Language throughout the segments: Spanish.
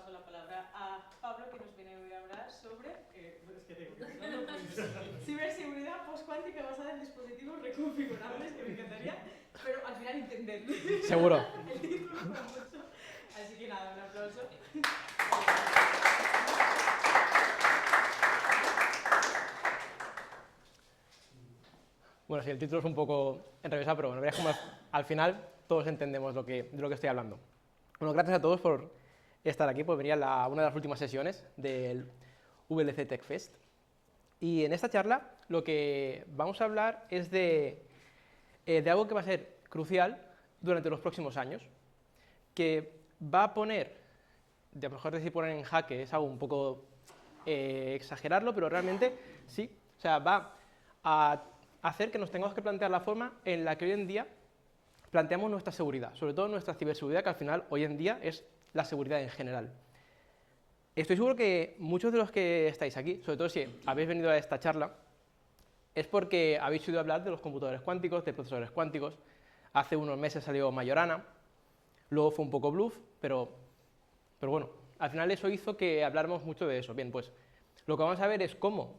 paso la palabra a Pablo, que nos viene hoy a hablar sobre ciberseguridad postcuántica basada en dispositivos reconfigurables, que me encantaría, pero al final entender. Seguro. El título fue mucho. Así que nada, un aplauso. Bueno, sí, el título es un poco enrevesado, pero bueno, verás como al final todos entendemos de lo que estoy hablando. Bueno, gracias a todos por estar aquí, por venir a una de las últimas sesiones del VLC Tech Fest. Y en esta charla lo que vamos a hablar es de algo que va a ser crucial durante los próximos años, que va a poner, de a lo mejor decir poner en jaque es algo un poco exagerarlo, pero realmente sí, o sea, va a hacer que nos tengamos que plantear la forma en la que hoy en día planteamos nuestra seguridad, sobre todo nuestra ciberseguridad, que al final hoy en día es la seguridad en general. Estoy seguro que muchos de los que estáis aquí, sobre todo si habéis venido a esta charla, es porque habéis oído hablar de los computadores cuánticos, de procesadores cuánticos. Hace unos meses salió Majorana, luego fue un poco bluff, pero bueno, al final eso hizo que habláramos mucho de eso. Bien, pues lo que vamos a ver es cómo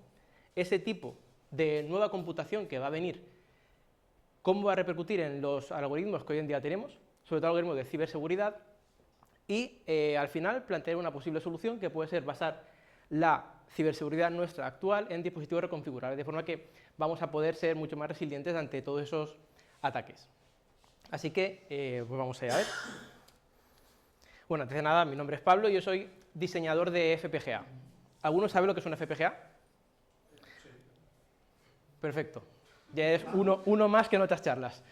ese tipo de nueva computación que va a venir, cómo va a repercutir en los algoritmos que hoy en día tenemos, sobre todo algoritmos de ciberseguridad, y al final plantear una posible solución que puede ser basar la ciberseguridad nuestra actual en dispositivos reconfigurables, de forma que vamos a poder ser mucho más resilientes ante todos esos ataques. Así que, pues vamos allá a ver. Bueno, antes de nada, mi nombre es Pablo y yo soy diseñador de FPGA. ¿Alguno sabe lo que es una FPGA? Sí. Perfecto. Ya es uno más que en otras charlas.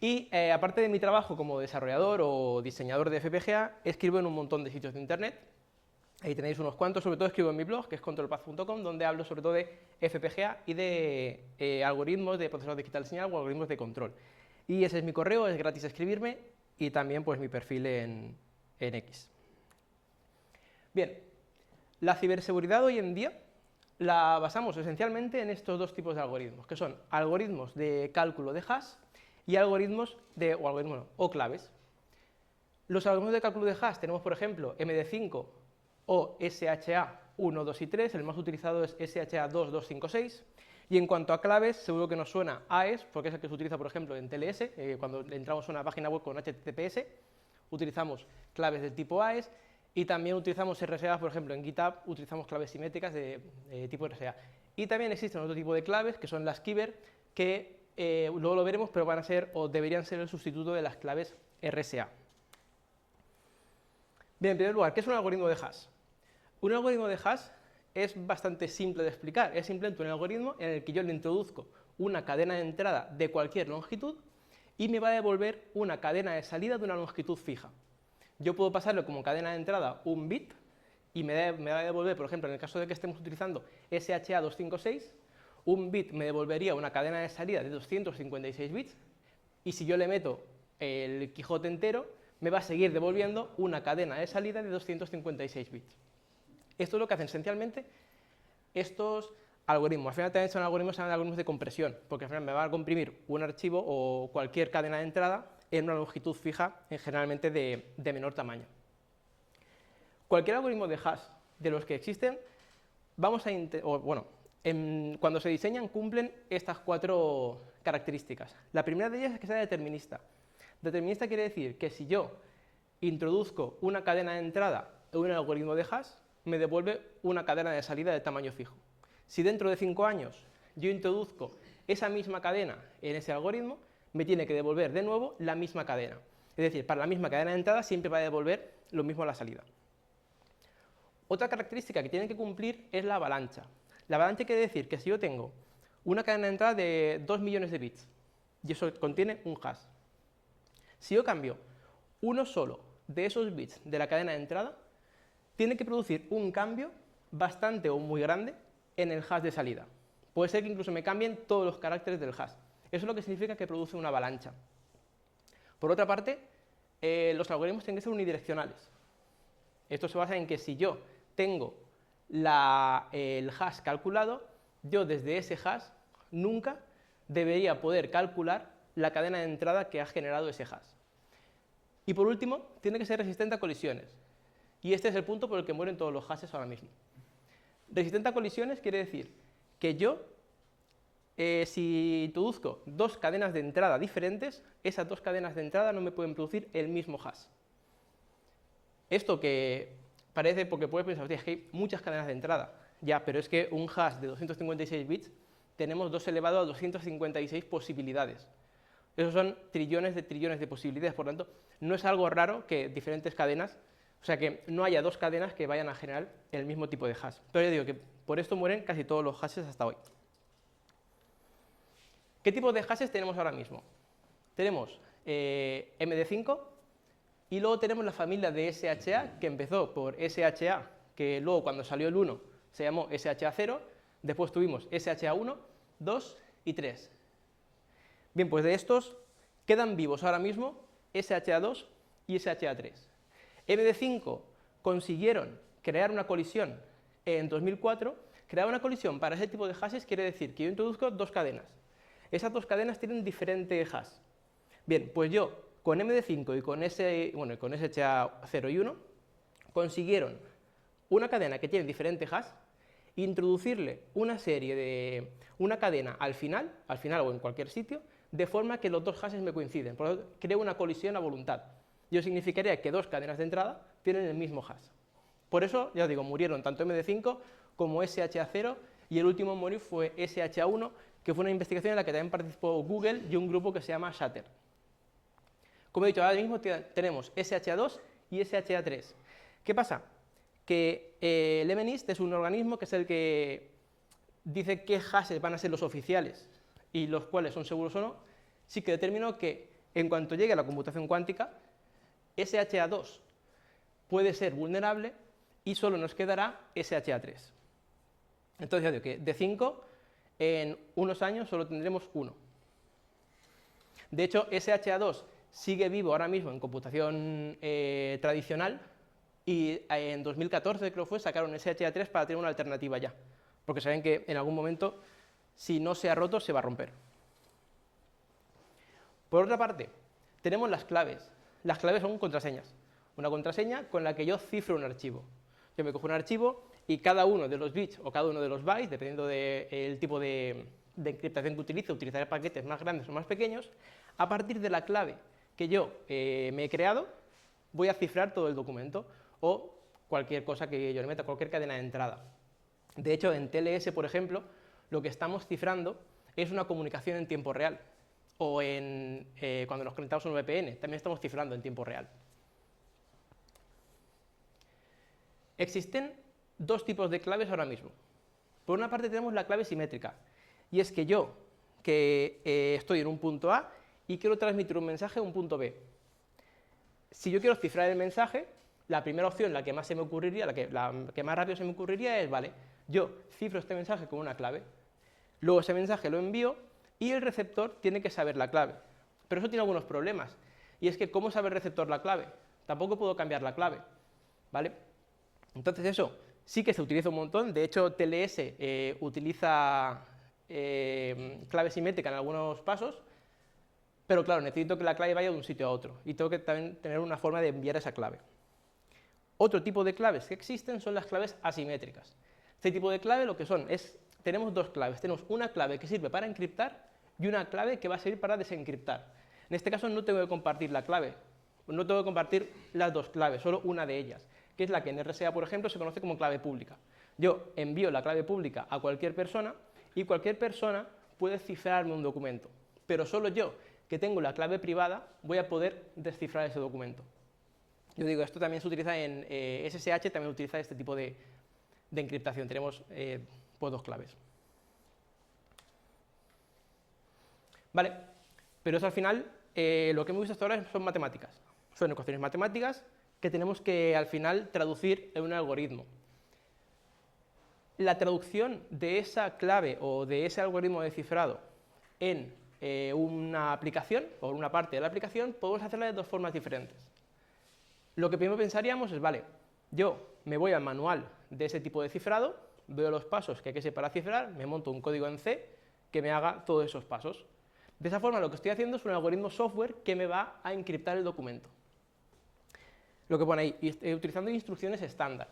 Y aparte de mi trabajo como desarrollador o diseñador de FPGA, escribo en un montón de sitios de internet. Ahí tenéis unos cuantos, sobre todo escribo en mi blog, que es controlpath.com, donde hablo sobre todo de FPGA y de algoritmos de procesador digital de señal o algoritmos de control. Y ese es mi correo, es gratis escribirme, y también pues mi perfil en X. Bien, la ciberseguridad hoy en día la basamos esencialmente en estos dos tipos de algoritmos, que son algoritmos de cálculo de hash y algoritmos o claves. Los algoritmos de cálculo de hash tenemos, por ejemplo, MD5 o SHA-1, 2 y 3, el más utilizado es SHA-2, 2, 5, 6, y en cuanto a claves, seguro que nos suena AES, porque es el que se utiliza, por ejemplo, en TLS, cuando entramos a una página web con HTTPS, utilizamos claves del tipo AES, y también utilizamos RSA, por ejemplo, en GitHub utilizamos claves simétricas de tipo RSA. Y también existen otro tipo de claves, que son las Kyber, que luego lo veremos, pero van a ser, o deberían ser, el sustituto de las claves RSA. Bien, en primer lugar, ¿qué es un algoritmo de hash? Un algoritmo de hash es bastante simple de explicar, es simplemente un algoritmo en el que yo le introduzco una cadena de entrada de cualquier longitud y me va a devolver una cadena de salida de una longitud fija. Yo puedo pasarle como cadena de entrada un bit y me va a devolver, por ejemplo, en el caso de que estemos utilizando SHA-256, un bit me devolvería una cadena de salida de 256 bits, y si yo le meto el Quijote entero, me va a seguir devolviendo una cadena de salida de 256 bits. Esto es lo que hacen esencialmente estos algoritmos. Al final también son algoritmos de compresión, porque al final me va a comprimir un archivo o cualquier cadena de entrada en una longitud fija, generalmente de menor tamaño. Cualquier algoritmo de hash de los que existen, cuando se diseñan cumplen estas cuatro características. La primera de ellas es que sea determinista. Determinista quiere decir que si yo introduzco una cadena de entrada en un algoritmo de hash, me devuelve una cadena de salida de tamaño fijo. Si dentro de 5 años yo introduzco esa misma cadena en ese algoritmo, me tiene que devolver de nuevo la misma cadena. Es decir, para la misma cadena de entrada siempre va a devolver lo mismo a la salida. Otra característica que tienen que cumplir es la avalancha. La avalancha quiere decir que si yo tengo una cadena de entrada de 2 millones de bits, y eso contiene un hash, si yo cambio uno solo de esos bits de la cadena de entrada, tiene que producir un cambio bastante o muy grande en el hash de salida. Puede ser que incluso me cambien todos los caracteres del hash. Eso es lo que significa que produce una avalancha. Por otra parte, los algoritmos tienen que ser unidireccionales. Esto se basa en que si yo tengo el hash calculado, yo desde ese hash nunca debería poder calcular la cadena de entrada que ha generado ese hash. Y por último, tiene que ser resistente a colisiones. Y este es el punto por el que mueren todos los hashes ahora mismo. Resistente a colisiones quiere decir que yo, si introduzco dos cadenas de entrada diferentes, esas dos cadenas de entrada no me pueden producir el mismo hash. Esto que parece, porque puedes pensar, hostia, es que hay muchas cadenas de entrada. Ya, pero es que un hash de 256 bits tenemos 2 elevado a 256 posibilidades. Esos son trillones de posibilidades, por lo tanto, no es algo raro que diferentes cadenas, o sea, que no haya dos cadenas que vayan a generar el mismo tipo de hash. Pero yo digo que por esto mueren casi todos los hashes hasta hoy. ¿Qué tipo de hashes tenemos ahora mismo? Tenemos MD5 y luego tenemos la familia de SHA, que empezó por SHA, que luego cuando salió el 1 se llamó SHA0, después tuvimos SHA1, 2 y 3. Bien, pues de estos quedan vivos ahora mismo SHA2 y SHA3. MD5 consiguieron crear una colisión en 2004. Crear una colisión para ese tipo de hashes quiere decir que yo introduzco dos cadenas. Esas dos cadenas tienen diferente hash. Bien, pues yo con MD5 y con SHA0 y 1 consiguieron una cadena que tiene diferente hash, introducirle una cadena al final o en cualquier sitio, de forma que los dos hashes me coinciden. Por lo tanto, creo una colisión a voluntad. Ello significaría que dos cadenas de entrada tienen el mismo hash. Por eso, ya os digo, murieron tanto MD5 como SHA0 y el último en morir fue SHA1, que fue una investigación en la que también participó Google y un grupo que se llama Shatter. Como he dicho, ahora mismo tenemos SHA2 y SHA3. ¿Qué pasa? Que el MNIST es un organismo que es el que dice qué hashes van a ser los oficiales y los cuales son seguros o no. Sí que determinó que en cuanto llegue a la computación cuántica, SHA2 puede ser vulnerable y solo nos quedará SHA3. Entonces ya digo que de 5, en unos años solo tendremos 1. De hecho, SHA2 sigue vivo ahora mismo en computación tradicional y en 2014 creo fue sacaron SHA3 para tener una alternativa ya, porque saben que en algún momento, si no se ha roto, se va a romper. Por otra parte, tenemos las claves. Las claves son contraseñas. Una contraseña con la que yo cifro un archivo. Yo me cojo un archivo y cada uno de los bits o cada uno de los bytes, dependiendo del tipo de encriptación que utilice, utilizaré paquetes más grandes o más pequeños. A partir de la clave que yo me he creado, voy a cifrar todo el documento o cualquier cosa que yo le meta, cualquier cadena de entrada. De hecho, en TLS, por ejemplo, lo que estamos cifrando es una comunicación en tiempo real. O cuando nos conectamos a un VPN, también estamos cifrando en tiempo real. Existen dos tipos de claves ahora mismo. Por una parte tenemos la clave simétrica, y es que yo, que estoy en un punto A y quiero transmitir un mensaje a un punto B. Si yo quiero cifrar el mensaje, la primera opción, la que más se me ocurriría, la que más rápido se me ocurriría es, vale, yo cifro este mensaje con una clave, luego ese mensaje lo envío y el receptor tiene que saber la clave. Pero eso tiene algunos problemas, y es que ¿cómo sabe el receptor la clave? Tampoco puedo cambiar la clave, ¿vale? Entonces eso sí que se utiliza un montón. De hecho, TLS utiliza clave simétrica en algunos pasos, pero claro, necesito que la clave vaya de un sitio a otro y tengo que también tener una forma de enviar esa clave. Otro tipo de claves que existen son las claves asimétricas. Este tipo de clave lo que son es, tenemos dos claves. Tenemos una clave que sirve para encriptar y una clave que va a servir para desencriptar. En este caso no tengo que compartir la clave, no tengo que compartir las dos claves, solo una de ellas, que es la que en RSA, por ejemplo, se conoce como clave pública. Yo envío la clave pública a cualquier persona y cualquier persona puede cifrarme un documento, pero solo yo, que tengo la clave privada, voy a poder descifrar ese documento. Yo digo, esto también se utiliza en SSH, también utiliza este tipo de encriptación. Tenemos pues dos claves. Vale, pero eso al final, lo que hemos visto hasta ahora son matemáticas. Son ecuaciones matemáticas que tenemos que al final traducir en un algoritmo. La traducción de esa clave o de ese algoritmo de cifrado en una aplicación o en una parte de la aplicación podemos hacerla de dos formas diferentes. Lo que primero pensaríamos es, vale, yo me voy al manual de ese tipo de cifrado, veo los pasos que hay que hacer para cifrar, me monto un código en C que me haga todos esos pasos. De esa forma lo que estoy haciendo es un algoritmo software que me va a encriptar el documento. lo que pone ahí, utilizando instrucciones estándar.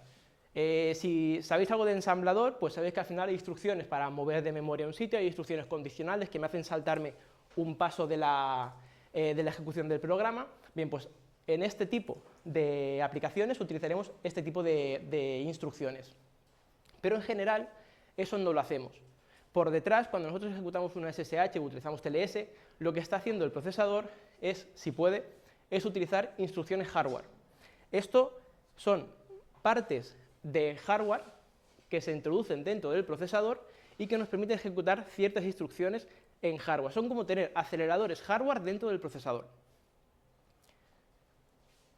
Si sabéis algo de ensamblador, pues sabéis que al final hay instrucciones para mover de memoria a un sitio, hay instrucciones condicionales que me hacen saltarme un paso de la ejecución del programa. Bien, pues en este tipo de aplicaciones utilizaremos este tipo de instrucciones. Pero en general, eso no lo hacemos. Por detrás, cuando nosotros ejecutamos una SSH o utilizamos TLS, lo que está haciendo el procesador es, si puede, es utilizar instrucciones hardware. Esto son partes de hardware que se introducen dentro del procesador y que nos permiten ejecutar ciertas instrucciones en hardware. Son como tener aceleradores hardware dentro del procesador.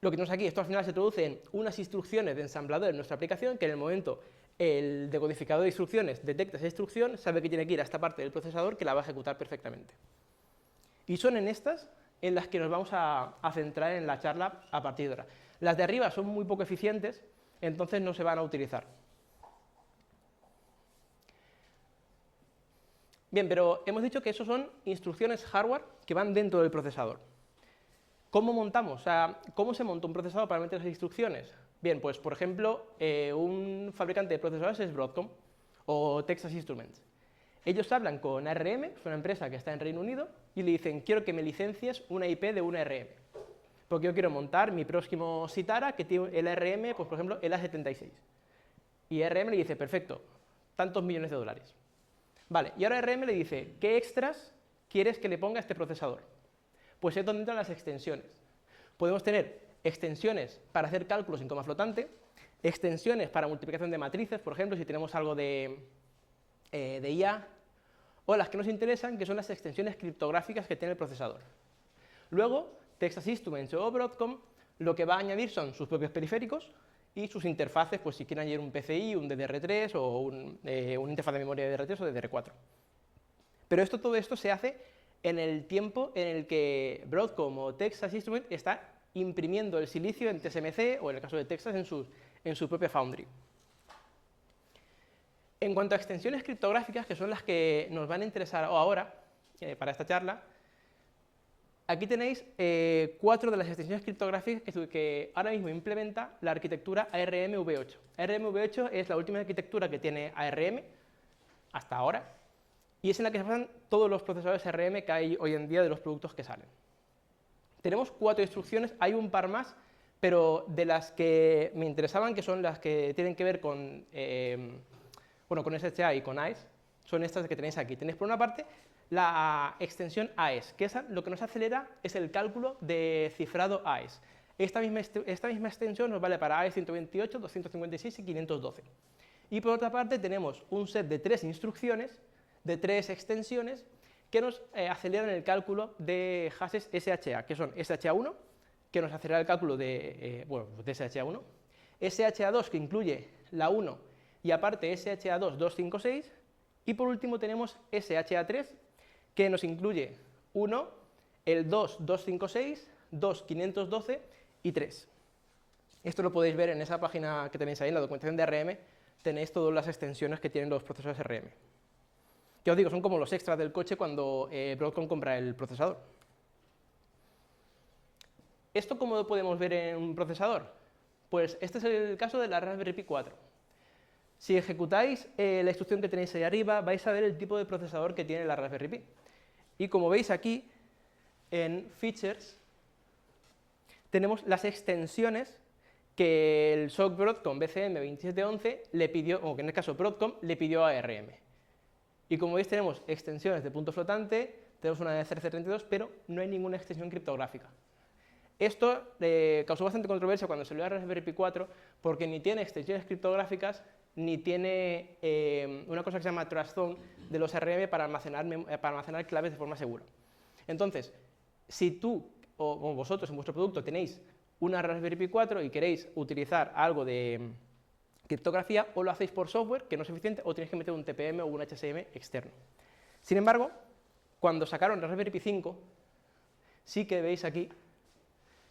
Lo que tenemos aquí, esto al final se traduce en unas instrucciones de ensamblador en nuestra aplicación, que en el momento el decodificador de instrucciones detecta esa instrucción, sabe que tiene que ir a esta parte del procesador que la va a ejecutar perfectamente. Y son en estas en las que nos vamos a centrar en la charla a partir de ahora. Las de arriba son muy poco eficientes, entonces no se van a utilizar. Bien, pero hemos dicho que eso son instrucciones hardware que van dentro del procesador. ¿Cómo montamos? O sea, ¿cómo se monta un procesador para meter esas instrucciones? Bien, pues por ejemplo, un fabricante de procesadores es Broadcom o Texas Instruments. Ellos hablan con ARM, es una empresa que está en Reino Unido, y le dicen, quiero que me licencies una IP de una ARM, porque yo quiero montar mi próximo Sitara que tiene el ARM, pues por ejemplo, el A76. Y ARM le dice, perfecto, tantos millones de dólares. Vale, y ahora ARM le dice, ¿qué extras quieres que le ponga a este procesador? Pues es donde entran las extensiones. Podemos tener extensiones para hacer cálculos en coma flotante, extensiones para multiplicación de matrices, por ejemplo, si tenemos algo de IA, o las que nos interesan, que son las extensiones criptográficas que tiene el procesador. Luego, Texas Instruments o Broadcom lo que va a añadir son sus propios periféricos y sus interfaces, pues si quieren añadir un PCI, un DDR3 o una interfaz de memoria DDR3 o DDR4. Pero todo esto se hace en el tiempo en el que Broadcom o Texas Instruments está imprimiendo el silicio en TSMC o en el caso de Texas en su propia foundry. En cuanto a extensiones criptográficas, que son las que nos van a interesar ahora para esta charla, aquí tenéis 4 de las extensiones criptográficas que ahora mismo implementa la arquitectura ARM v8. ARM v8 es la última arquitectura que tiene ARM hasta ahora y es en la que se basan todos los procesadores ARM que hay hoy en día de los productos que salen. Tenemos 4 instrucciones, hay un par más, pero de las que me interesaban, que son las que tienen que ver con SHA y con AES, son estas que tenéis aquí. Tenéis por una parte la extensión AES, que lo que nos acelera es el cálculo de cifrado AES. Esta misma extensión nos vale para AES 128, 256 y 512. Y por otra parte tenemos un set de 3 instrucciones, de 3 extensiones, que nos aceleran el cálculo de hashes SHA, que son SHA1, que nos acelera el cálculo de SHA1, SHA2, que incluye la 1 y aparte SHA2 256, y por último tenemos SHA3, que nos incluye 1, el 2 256, 2 512 y 3. Esto lo podéis ver en esa página que tenéis ahí, en la documentación de ARM, tenéis todas las extensiones que tienen los procesadores ARM. Ya os digo, son como los extras del coche cuando Broadcom compra el procesador. ¿Esto cómo lo podemos ver en un procesador? Pues este es el caso de la Raspberry Pi 4. Si ejecutáis la instrucción que tenéis ahí arriba, vais a ver el tipo de procesador que tiene la Raspberry Pi. Y como veis aquí, en Features, tenemos las extensiones que el SOC Broadcom BCM2711 le pidió, o que en el caso Broadcom le pidió a ARM. Y como veis tenemos extensiones de punto flotante, tenemos una de CRC32, pero no hay ninguna extensión criptográfica. Esto causó bastante controversia cuando salió la Raspberry Pi 4, porque ni tiene extensiones criptográficas, ni tiene una cosa que se llama Trust Zone de los ARM para almacenar claves de forma segura. Entonces, si tú o vosotros en vuestro producto tenéis una Raspberry Pi 4 y queréis utilizar algo de criptografía, o lo hacéis por software, que no es eficiente, o tenéis que meter un TPM o un HSM externo. Sin embargo, cuando sacaron Raspberry Pi 5, sí que veis aquí,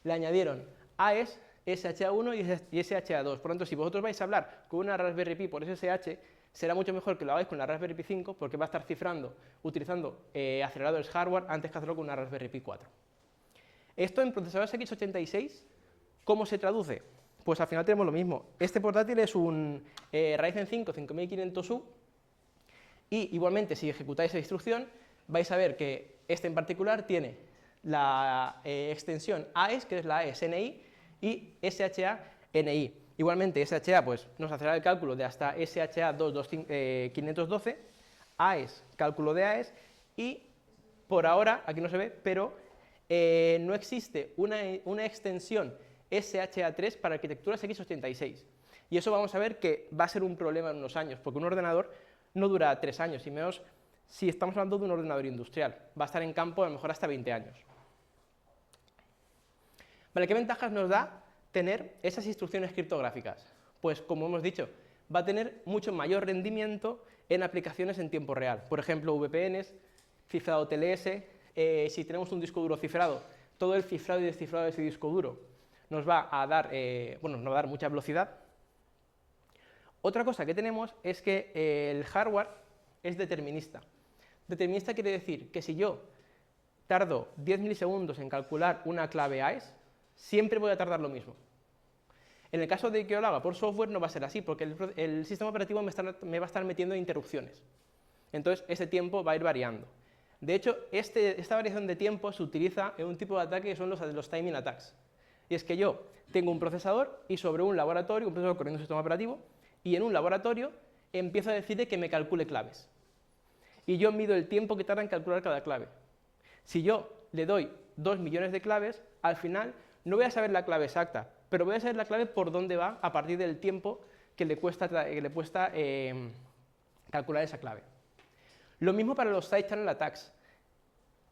le añadieron AES, SHA1 y SHA2. Por lo tanto, si vosotros vais a hablar con una Raspberry Pi por SSH, será mucho mejor que lo hagáis con la Raspberry Pi 5, porque va a estar cifrando utilizando aceleradores hardware antes que hacerlo con una Raspberry Pi 4. Esto en procesadores x86 ¿Cómo se traduce? Pues al final tenemos lo mismo. Este portátil es un Ryzen 5 5500U y igualmente si ejecutáis esa instrucción vais a ver que este en particular tiene la extensión AES, que es la AES NI, y SHA NI. Igualmente SHA pues, nos hacerá el cálculo de hasta SHA 512, AES, cálculo de AES, y por ahora, aquí no se ve, pero no existe una extensión SHA3 para arquitecturas x86. Y eso vamos a ver que va a ser un problema en unos años, porque un ordenador no dura 3 años, y menos si estamos hablando de un ordenador industrial. Va a estar en campo a lo mejor hasta 20 años. Vale, ¿qué ventajas nos da tener esas instrucciones criptográficas? Pues, como hemos dicho, va a tener mucho mayor rendimiento en aplicaciones en tiempo real. Por ejemplo, VPNs, cifrado TLS, si tenemos un disco duro cifrado, todo el cifrado y descifrado de ese disco duro nos va a dar, nos va a dar mucha velocidad. Otra cosa que tenemos es que el hardware es determinista. Determinista quiere decir que si yo tardo 10 milisegundos en calcular una clave AES, siempre voy a tardar lo mismo. En el caso de que yo lo haga por software no va a ser así, porque el sistema operativo me va a estar metiendo interrupciones. Entonces ese tiempo va a ir variando. De hecho, esta variación de tiempo se utiliza en un tipo de ataque que son los timing attacks. Y es que yo tengo un procesador y sobre un laboratorio, un procesador corriendo un sistema operativo, y en un laboratorio empiezo a decirle que me calcule claves. Y yo mido el tiempo que tarda en calcular cada clave. Si yo le doy 2 millones de claves, al final no voy a saber la clave exacta, pero voy a saber la clave por dónde va a partir del tiempo que le cuesta calcular esa clave. Lo mismo para los side channel attacks.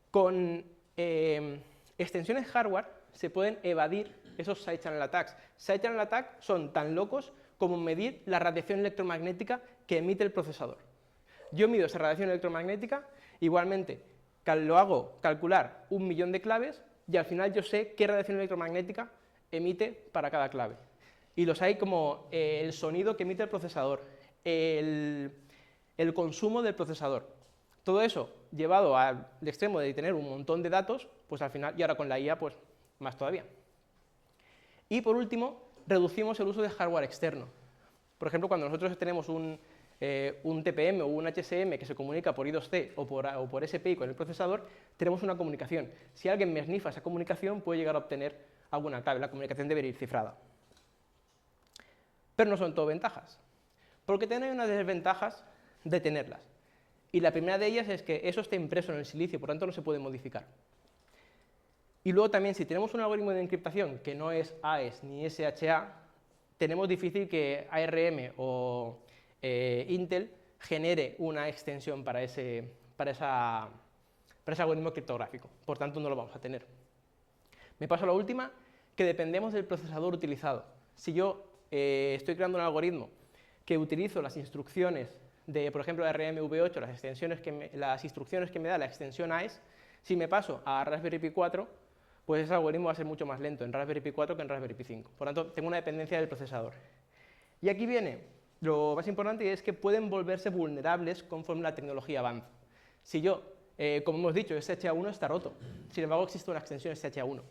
Con extensiones hardware se pueden evadir esos side channel attacks. Side channel attacks son tan locos como medir la radiación electromagnética que emite el procesador. Yo mido esa radiación electromagnética, igualmente lo hago calcular 1 millón de claves y al final yo sé qué radiación electromagnética emite para cada clave. Y los hay como el sonido que emite el procesador, el consumo del procesador. Todo eso llevado al extremo de tener un montón de datos, pues al final, y ahora con la IA, pues más todavía. Y por último, reducimos el uso de hardware externo. Por ejemplo, cuando nosotros tenemos un TPM o un HSM que se comunica por I2C o por SPI con el procesador, tenemos una comunicación. Si alguien me snifa esa comunicación, puede llegar a obtener alguna clave. La comunicación debe ir cifrada. Pero no son todo ventajas, porque tienen unas desventajas de tenerlas. Y la primera de ellas es que eso está impreso en el silicio, por tanto no se puede modificar. Y luego también, si tenemos un algoritmo de encriptación que no es AES ni SHA, tenemos difícil que ARM o Intel genere una extensión para ese algoritmo criptográfico. Por tanto, no lo vamos a tener. Me paso a la última, que dependemos del procesador utilizado. Si yo estoy creando un algoritmo que utilizo las instrucciones de, por ejemplo, ARMv8, las instrucciones que me da la extensión AES, si me paso a Raspberry Pi 4, pues ese algoritmo va a ser mucho más lento en Raspberry Pi 4 que en Raspberry Pi 5. Por tanto, tengo una dependencia del procesador. Y aquí viene lo más importante, y es que pueden volverse vulnerables conforme la tecnología avanza. Si yo, como hemos dicho, SHA1 está roto, sin embargo existe una extensión SHA1.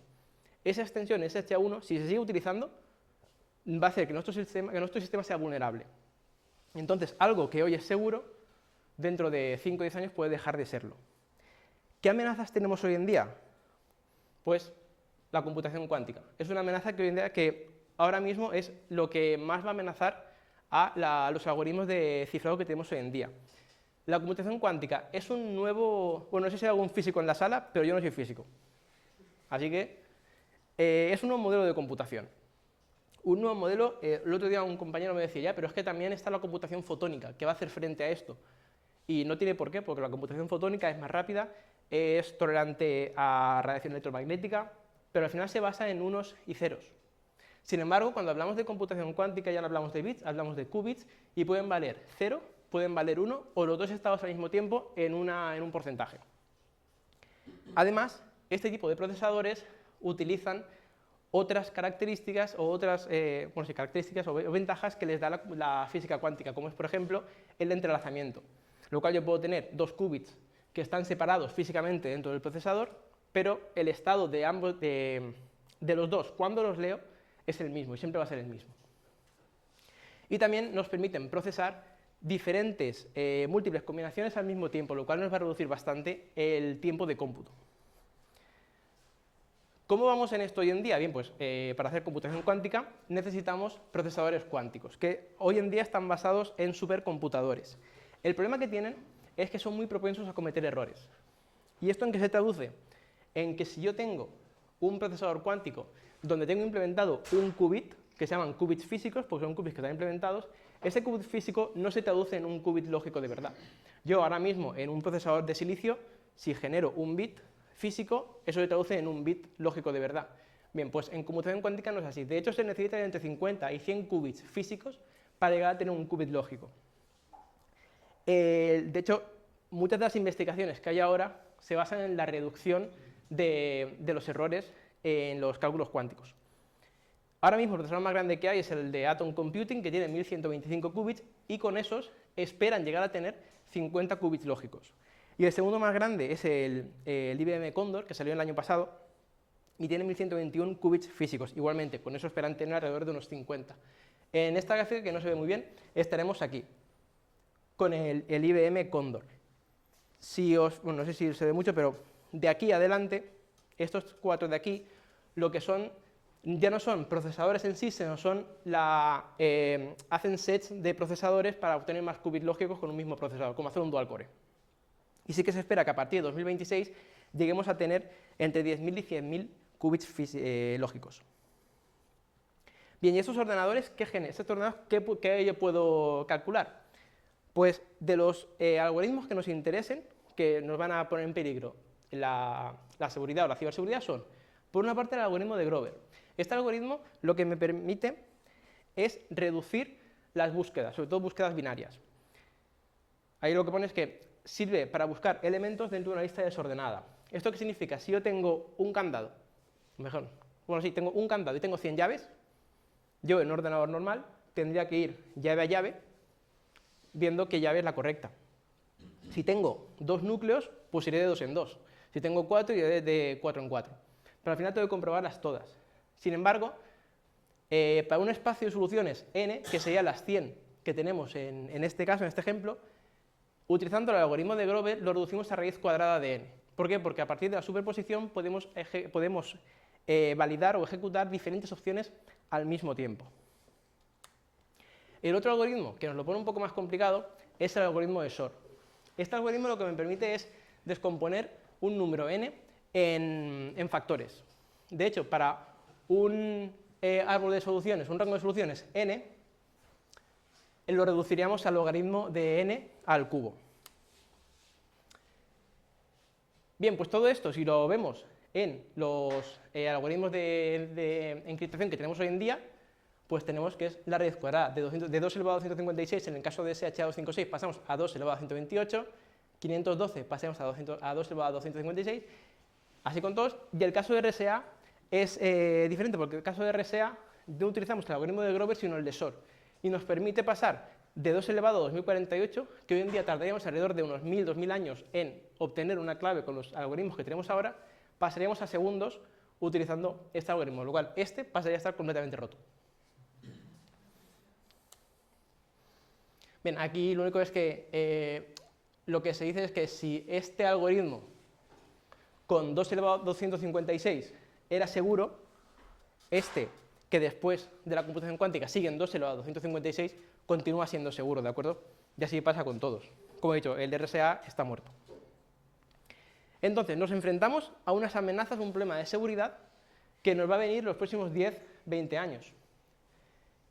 Esa extensión SHA1, si se sigue utilizando, va a hacer que nuestro sistema sea vulnerable. Entonces, algo que hoy es seguro, dentro de 5 o 10 años puede dejar de serlo. ¿Qué amenazas tenemos hoy en día? Pues la computación cuántica. Es una amenaza que hoy en día, que ahora mismo es lo que más va a amenazar a los algoritmos de cifrado que tenemos hoy en día. La computación cuántica es un nuevo... Bueno, no sé si hay algún físico en la sala, pero yo no soy físico. Así que es un nuevo modelo de computación. Un nuevo modelo, el otro día un compañero me decía, ya, pero es que también está la computación fotónica, que va a hacer frente a esto. Y no tiene por qué, porque la computación fotónica es más rápida, es tolerante a radiación electromagnética, pero al final se basa en unos y ceros. Sin embargo, cuando hablamos de computación cuántica ya no hablamos de bits, hablamos de qubits, y pueden valer 0, pueden valer 1, o los dos estados al mismo tiempo en un porcentaje. Además, este tipo de procesadores utilizan otras características o características o ventajas que les da la física cuántica, como es, por ejemplo, el entrelazamiento, lo cual yo puedo tener 2 qubits que están separados físicamente dentro del procesador, pero el estado de los dos, cuando los leo, es el mismo y siempre va a ser el mismo. Y también nos permiten procesar diferentes múltiples combinaciones al mismo tiempo, lo cual nos va a reducir bastante el tiempo de cómputo. ¿Cómo vamos en esto hoy en día? Bien, pues para hacer computación cuántica necesitamos procesadores cuánticos, que hoy en día están basados en supercomputadores. El problema que tienen es que son muy propensos a cometer errores. ¿Y esto en qué se traduce? En que si yo tengo un procesador cuántico donde tengo implementado un qubit, que se llaman qubits físicos, porque son qubits que están implementados, ese qubit físico no se traduce en un qubit lógico de verdad. Yo ahora mismo en un procesador de silicio, si genero un bit físico, eso se traduce en un bit lógico de verdad. Bien, pues en computación cuántica no es así. De hecho, se necesitan entre 50 y 100 qubits físicos para llegar a tener un qubit lógico. De hecho, muchas de las investigaciones que hay ahora se basan en la reducción de los errores en los cálculos cuánticos. Ahora mismo el procesador más grande que hay es el de Atom Computing, que tiene 1125 qubits, y con esos esperan llegar a tener 50 qubits lógicos. Y el segundo más grande es el IBM Condor, que salió el año pasado, y tiene 1121 qubits físicos. Igualmente, con eso esperan tener alrededor de unos 50. En esta gráfica, que no se ve muy bien, estaremos aquí, con el IBM Condor. Bueno, no sé si se ve mucho, pero de aquí adelante, estos cuatro de aquí, lo que son, ya no son procesadores en sí, sino son hacen sets de procesadores para obtener más qubits lógicos con un mismo procesador, como hacer un dual core. Y sí que se espera que a partir de 2026 lleguemos a tener entre 10.000 y 100.000 qubits lógicos. Bien, ¿y estos ordenadores qué generan? ¿Estos ordenadores qué yo puedo calcular? Pues de los algoritmos que nos interesen, que nos van a poner en peligro la seguridad o la ciberseguridad, son, por una parte, el algoritmo de Grover. Este algoritmo lo que me permite es reducir las búsquedas, sobre todo búsquedas binarias. Ahí lo que pone es que sirve para buscar elementos dentro de una lista desordenada. ¿Esto qué significa? Si yo tengo un candado, tengo un candado y tengo 100 llaves, yo en un ordenador normal tendría que ir llave a llave viendo qué llave es la correcta. Si tengo dos núcleos, pues iré de dos en dos. Si tengo cuatro, iré de cuatro en cuatro. Pero al final tengo que comprobarlas todas. Sin embargo, para un espacio de soluciones n, que serían las 100 que tenemos en este caso, en este ejemplo, utilizando el algoritmo de Grover lo reducimos a raíz cuadrada de n. ¿Por qué? Porque a partir de la superposición podemos validar o ejecutar diferentes opciones al mismo tiempo. El otro algoritmo, que nos lo pone un poco más complicado, es el algoritmo de Shor. Este algoritmo lo que me permite es descomponer un número n en factores. De hecho, para un árbol de soluciones, un rango de soluciones n, lo reduciríamos al logaritmo de n al cubo. Bien, pues todo esto, si lo vemos en los algoritmos de encriptación que tenemos hoy en día, pues tenemos que es la raíz cuadrada de 2 elevado a 156, en el caso de SH256 pasamos a 2 elevado a 128, 512 pasamos a 2 elevado a 256, así con todos, y el caso de RSA es diferente, porque en el caso de RSA no utilizamos el algoritmo de Grover, sino el de Shor, y nos permite pasar de 2 elevado a 2048, que hoy en día tardaríamos alrededor de unos 1000, 2000 años en obtener una clave con los algoritmos que tenemos ahora, pasaríamos a segundos utilizando este algoritmo, lo cual este pasaría a estar completamente roto. Bien, aquí lo único es que lo que se dice es que si este algoritmo con 2 elevado a 256 era seguro, este, que después de la computación cuántica sigue en 2 elevado a 256, continúa siendo seguro, ¿de acuerdo? Y así pasa con todos. Como he dicho, el de RSA está muerto. Entonces, nos enfrentamos a unas amenazas, un problema de seguridad que nos va a venir los próximos 10, 20 años.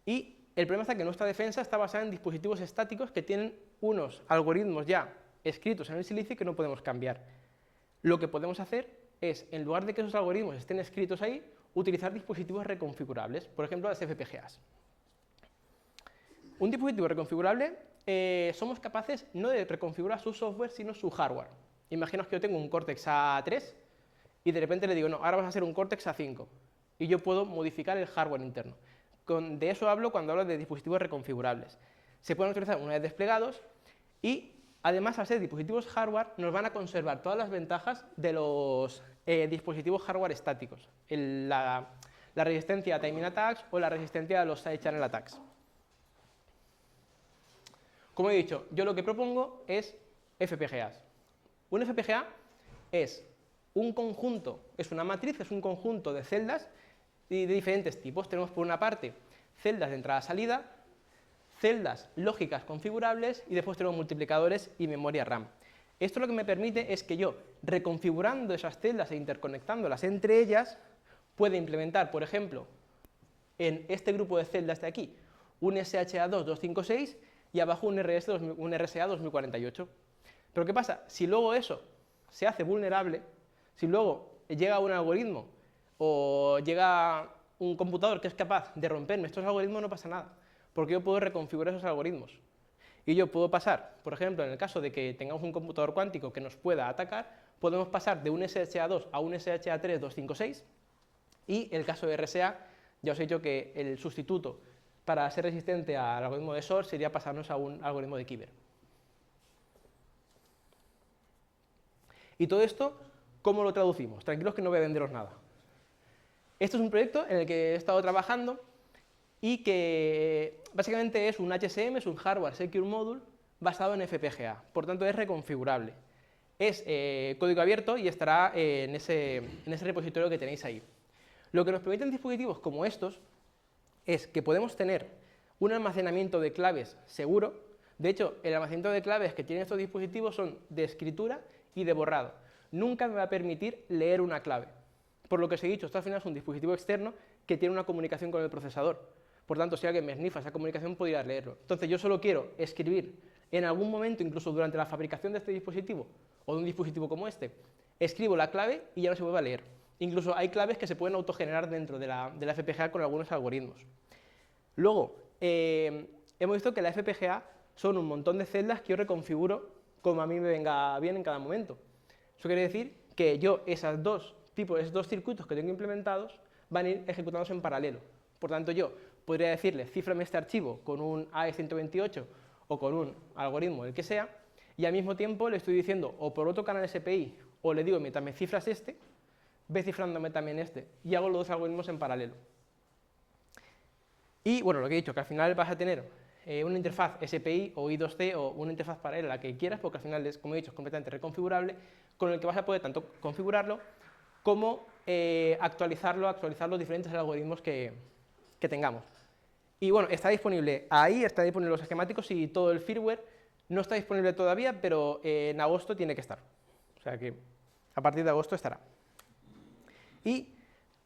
Y el problema está que nuestra defensa está basada en dispositivos estáticos que tienen unos algoritmos ya escritos en el silicio que no podemos cambiar. Lo que podemos hacer es, en lugar de que esos algoritmos estén escritos ahí, utilizar dispositivos reconfigurables, por ejemplo las FPGAs. Un dispositivo reconfigurable, somos capaces no de reconfigurar su software, sino su hardware. Imaginaos que yo tengo un Cortex A3 y de repente le digo, no, ahora vas a hacer un Cortex A5, y yo puedo modificar el hardware interno. De eso hablo cuando hablo de dispositivos reconfigurables. Se pueden utilizar una vez desplegados y, además, al ser dispositivos hardware, nos van a conservar todas las ventajas de los dispositivos hardware estáticos. La la resistencia a timing attacks o la resistencia a los side channel attacks. Como he dicho, yo lo que propongo es FPGAs. Un FPGA es un conjunto, es una matriz, es un conjunto de celdas de diferentes tipos. Tenemos por una parte celdas de entrada-salida, celdas lógicas configurables y después tenemos multiplicadores y memoria RAM. Esto lo que me permite es que yo, reconfigurando esas celdas e interconectándolas entre ellas, pueda implementar, por ejemplo, en este grupo de celdas de aquí, un SHA-2.256 y abajo un RSA 2048. Pero ¿qué pasa? Si luego eso se hace vulnerable, si luego llega un algoritmo o llega un computador que es capaz de romperme estos algoritmos, no pasa nada, porque yo puedo reconfigurar esos algoritmos. Y yo puedo pasar, por ejemplo, en el caso de que tengamos un computador cuántico que nos pueda atacar, podemos pasar de un SHA-2 a un SHA-3.256, y en el caso de RSA, ya os he dicho que el sustituto para ser resistente al algoritmo de SOR sería pasarnos a un algoritmo de Kyber. Y todo esto, ¿cómo lo traducimos? Tranquilos que no voy a venderos nada. Esto es un proyecto en el que he estado trabajando y que básicamente es un HSM, es un Hardware Secure Module basado en FPGA, por tanto es reconfigurable. Es código abierto y estará en ese repositorio que tenéis ahí. Lo que nos permiten dispositivos como estos es que podemos tener un almacenamiento de claves seguro. De hecho, el almacenamiento de claves que tienen estos dispositivos son de escritura y de borrado. Nunca me va a permitir leer una clave. Por lo que os he dicho, esto al final es un dispositivo externo que tiene una comunicación con el procesador. Por tanto, si alguien me snifa esa comunicación, podría leerlo. Entonces, yo solo quiero escribir en algún momento, incluso durante la fabricación de este dispositivo, o de un dispositivo como este, escribo la clave y ya no se vuelve a leer. Incluso hay claves que se pueden autogenerar dentro de la FPGA con algunos algoritmos. Luego, hemos visto que la FPGA son un montón de celdas que yo reconfiguro como a mí me venga bien en cada momento. Eso quiere decir que yo esos dos circuitos que tengo implementados van a ir ejecutándose en paralelo. Por tanto, yo podría decirle, cíframe este archivo con un AE128 o con un algoritmo, el que sea, y al mismo tiempo le estoy diciendo, o por otro canal SPI, o le digo, mientras me cifras este, ve cifrándome también este, y hago los dos algoritmos en paralelo. Y bueno, lo que he dicho, que al final vas a tener una interfaz SPI o I2C o una interfaz paralela, la que quieras, porque al final, como he dicho, es completamente reconfigurable, con el que vas a poder tanto configurarlo como actualizar los diferentes algoritmos que tengamos. Y bueno, está disponible ahí, está disponible los esquemáticos y todo el firmware. No está disponible todavía, pero en agosto tiene que estar. O sea que a partir de agosto estará. Y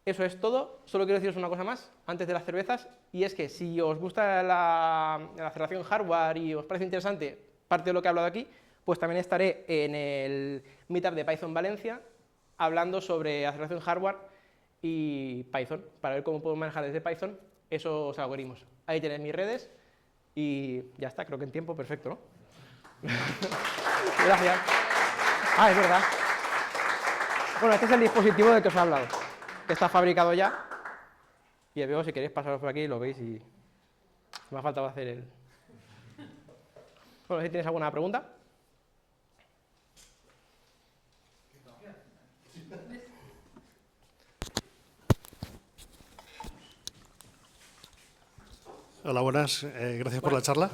eso es todo. Solo quiero deciros una cosa más antes de las cervezas, y es que si os gusta la aceleración hardware y os parece interesante parte de lo que he hablado aquí, pues también estaré en el Meetup de Python Valencia hablando sobre aceleración hardware y Python, para ver cómo puedo manejar desde Python esos algoritmos. Ahí tenéis mis redes y ya está, creo que en tiempo perfecto, ¿no? Gracias. Ah, es verdad. Bueno, este es el dispositivo del que os he hablado, que está fabricado ya, y luego si queréis pasaros por aquí lo veis y me ha faltado hacer el... Bueno, si tienes alguna pregunta. Hola, buenas. Gracias por la charla.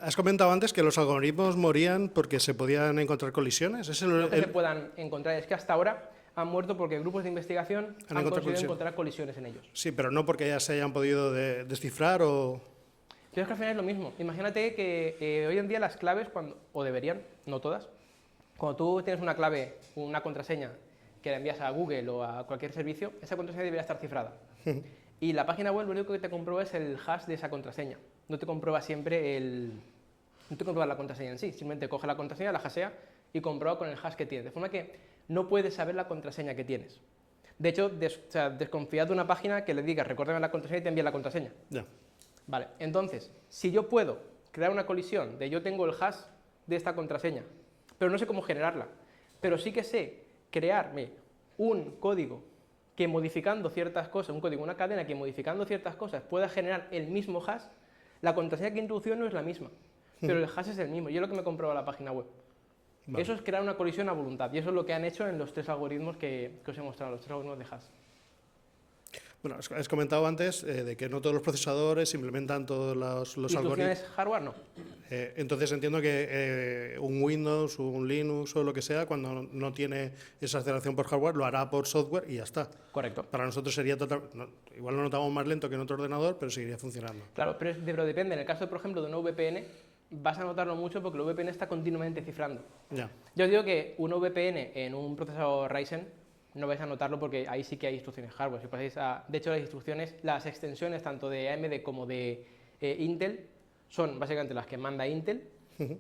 Has comentado antes que los algoritmos morían porque se podían encontrar colisiones. No que se puedan encontrar, es que hasta ahora han muerto porque grupos de investigación han conseguido encontrar colisiones en ellos. Sí, pero no porque ya se hayan podido descifrar o... Pero es que al final es lo mismo. Imagínate que hoy en día las claves, o deberían, no todas, cuando tú tienes una clave, una contraseña que la envías a Google o a cualquier servicio, esa contraseña debería estar cifrada. Y la página web lo único que te comprueba es el hash de esa contraseña. No te comprueba siempre no te comprueba la contraseña en sí, simplemente coge la contraseña, la hashea y comprueba con el hash que tienes. De forma que no puedes saber la contraseña que tienes. De hecho, desconfía de una página que le digas, recuérdame la contraseña y te envía la contraseña. Ya. Vale, entonces, si yo puedo crear una colisión de yo tengo el hash de esta contraseña, pero no sé cómo generarla, pero sí que sé crearme un código que modificando ciertas cosas, una cadena que modificando ciertas cosas pueda generar el mismo hash, la contraseña que introdució no es la misma, pero el hash es el mismo, y es lo que me comprueba la página web. Vale. Eso es crear una colisión a voluntad, y eso es lo que han hecho en los tres algoritmos que os he mostrado, los tres algoritmos de hash. Bueno, has comentado antes de que no todos los procesadores implementan todos los algoritmos. ¿Instrucciones hardware? No. Entonces entiendo que un Windows, un Linux o lo que sea, cuando no tiene esa aceleración por hardware, lo hará por software y ya está. Correcto. Para nosotros sería igual lo notamos más lento que en otro ordenador, pero seguiría funcionando. Claro, pero depende. En el caso, por ejemplo, de una VPN, vas a notarlo mucho porque la VPN está continuamente cifrando. Ya. Yo os digo que una VPN en un procesador Ryzen no vais a notarlo porque ahí sí que hay instrucciones hardware. Si pasáis de hecho, las instrucciones, las extensiones tanto de AMD como de Intel son básicamente las que manda Intel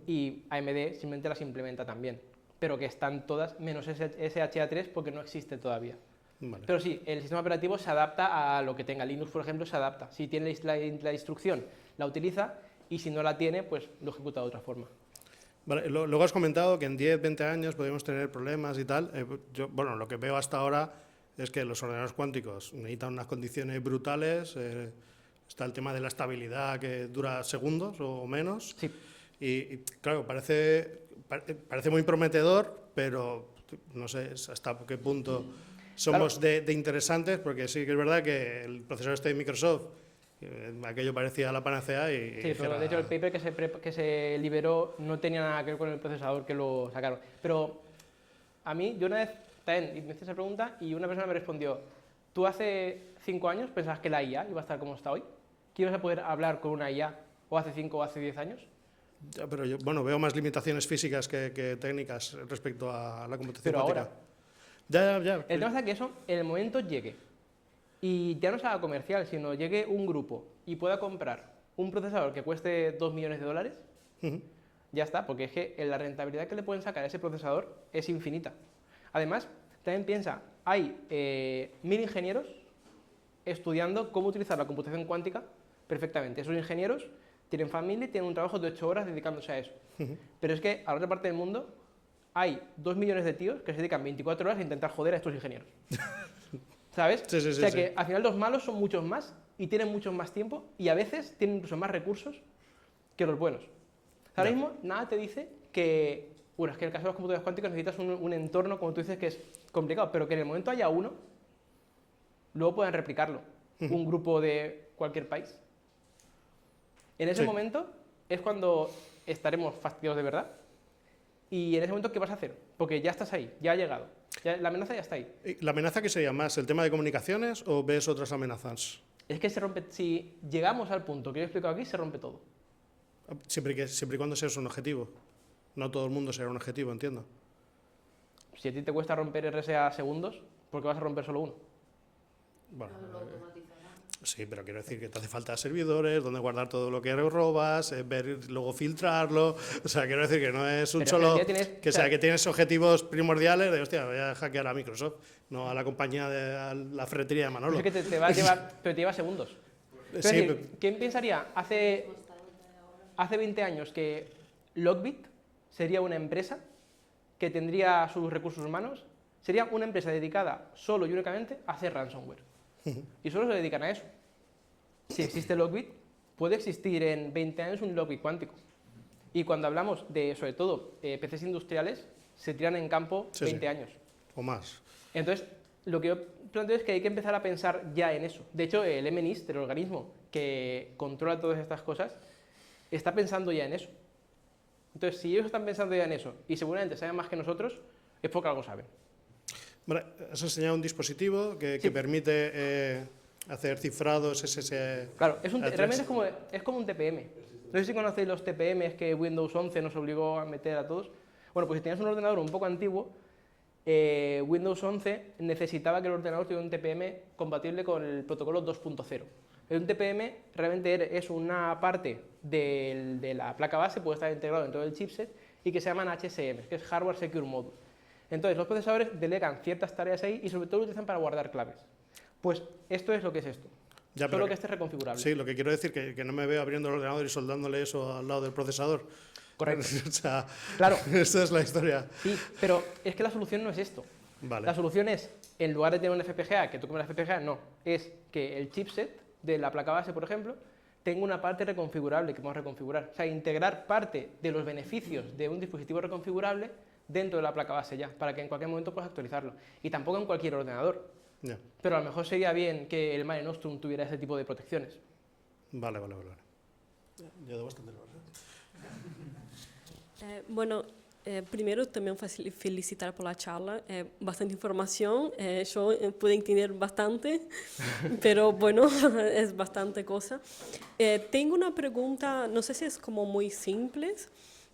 y AMD simplemente las implementa también, pero que están todas menos SHA-3 porque no existe todavía. Vale. Pero sí, el sistema operativo se adapta a lo que tenga. Linux, por ejemplo, se adapta. Si tiene la instrucción, la utiliza, y si no la tiene, pues lo ejecuta de otra forma. Vale, luego has comentado que en 10, 20 años podemos tener problemas y tal. Bueno, lo que veo hasta ahora es que los ordenadores cuánticos necesitan unas condiciones brutales. Está el tema de la estabilidad que dura segundos o menos. Sí. Y claro, parece muy prometedor, pero no sé hasta qué punto somos de interesantes, porque sí que es verdad que el procesador este de Microsoft, aquello parecía la panacea y... Sí, pero de hecho el paper que se liberó no tenía nada que ver con el procesador que lo sacaron. Pero a mí, yo una vez también me hice esa pregunta y una persona me respondió: ¿tú hace 5 años pensabas que la IA iba a estar como está hoy? ¿Que ibas a poder hablar con una IA o hace 5 o hace 10 años? Ya, pero yo, bueno, veo más limitaciones físicas que técnicas respecto a la computación cuántica. Ahora, Ya. el tema está que eso, en el momento llegue, y ya no se haga comercial, sino llegue un grupo y pueda comprar un procesador que cueste $2 millones, ya está, porque es que la rentabilidad que le pueden sacar a ese procesador es infinita. Además, también piensa, hay 1000 ingenieros estudiando cómo utilizar la computación cuántica perfectamente. Esos ingenieros tienen familia y tienen un trabajo de 8 horas dedicándose a eso. Pero es que a la otra parte del mundo hay 2 millones de tíos que se dedican 24 horas a intentar joder a estos ingenieros. ¿Sabes? Sí, o sea que al final los malos son muchos más y tienen mucho más tiempo y a veces tienen incluso más recursos que los buenos. Ahora mismo nada te dice que, bueno, es que en el caso de las computadoras cuánticas necesitas un entorno, como tú dices, que es complicado, pero que en el momento haya uno, luego puedan replicarlo, un grupo de cualquier país. En ese momento es cuando estaremos fastidiados de verdad. Y en ese momento, ¿qué vas a hacer? Porque ya estás ahí, ya ha llegado. La amenaza ya está ahí. ¿La amenaza qué sería más? ¿El tema de comunicaciones o ves otras amenazas? Es que se rompe, si llegamos al punto que yo he explicado aquí, se rompe todo. Siempre y cuando seas un objetivo. No todo el mundo será un objetivo, entiendo. Si a ti te cuesta romper RSA segundos, ¿por qué vas a romper solo uno? Bueno, sí, pero quiero decir que te hace falta servidores, donde guardar todo lo que robas, ver, luego filtrarlo. O sea, quiero decir que no es un pero solo... que tienes objetivos primordiales de, hostia, voy a hackear a Microsoft, no a la compañía a la ferretería de Manolo. Es que te va a llevar, pero te lleva segundos. Es Sí, decir, ¿quién pensaría hace 20 años que Lockbit sería una empresa que tendría sus recursos humanos? Sería una empresa dedicada solo y únicamente a hacer ransomware. Y solo se dedican a eso. Si existe Lockbit, puede existir en 20 años un Lockbit cuántico. Y cuando hablamos de, sobre todo, PCs industriales, se tiran en campo 20 años. O más. Entonces, lo que yo planteo es que hay que empezar a pensar ya en eso. De hecho, el MNIST, el organismo que controla todas estas cosas, está pensando ya en eso. Entonces, si ellos están pensando ya en eso, y seguramente saben más que nosotros, es porque algo saben. Bueno, has enseñado un dispositivo que permite hacer cifrados SSH. Claro, realmente es como un TPM. No sé si conocéis los TPMs que Windows 11 nos obligó a meter a todos. Bueno, pues si tenías un ordenador un poco antiguo, Windows 11 necesitaba que el ordenador tuviera un TPM compatible con el protocolo 2.0. Un TPM realmente es una parte de la placa base, puede estar integrado dentro del chipset, y que se llaman HSM, que es Hardware Secure Module. Entonces, los procesadores delegan ciertas tareas ahí y sobre todo lo utilizan para guardar claves. Pues esto es lo que es esto. Ya, solo que este es reconfigurable. Sí, lo que quiero decir que no me veo abriendo el ordenador y soldándole eso al lado del procesador. Correcto. O sea, claro. Esta es la historia. Sí, pero es que la solución no es esto. Vale. La solución es, en lugar de tener un FPGA, que tú comes la FPGA, no. Es que el chipset de la placa base, por ejemplo, tenga una parte reconfigurable que podemos reconfigurar. O sea, integrar parte de los beneficios de un dispositivo reconfigurable dentro de la placa base ya, para que en cualquier momento puedas actualizarlo. Y tampoco en cualquier ordenador. Ya. Pero a lo mejor sería bien que el Mare Nostrum tuviera ese tipo de protecciones. Vale. Ya da bastante más. Bueno, primero también felicitar por la charla, bastante información, yo pude entender bastante, pero bueno, es bastante cosa. Tengo una pregunta, no sé si es como muy simple,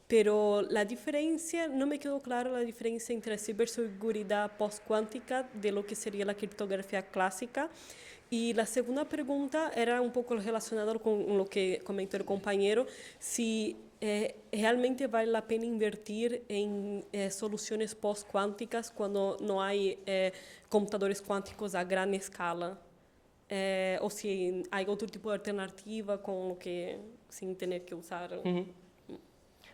pero la diferencia, no me quedó clara la diferencia entre ciberseguridad postcuántica de lo que sería la criptografía clásica. Y la segunda pregunta era un poco relacionada con lo que comentó el compañero, si realmente vale la pena invertir en soluciones postcuánticas cuando no hay computadores cuánticos a gran escala, o si hay otro tipo de alternativa con lo que, sin tener que usar.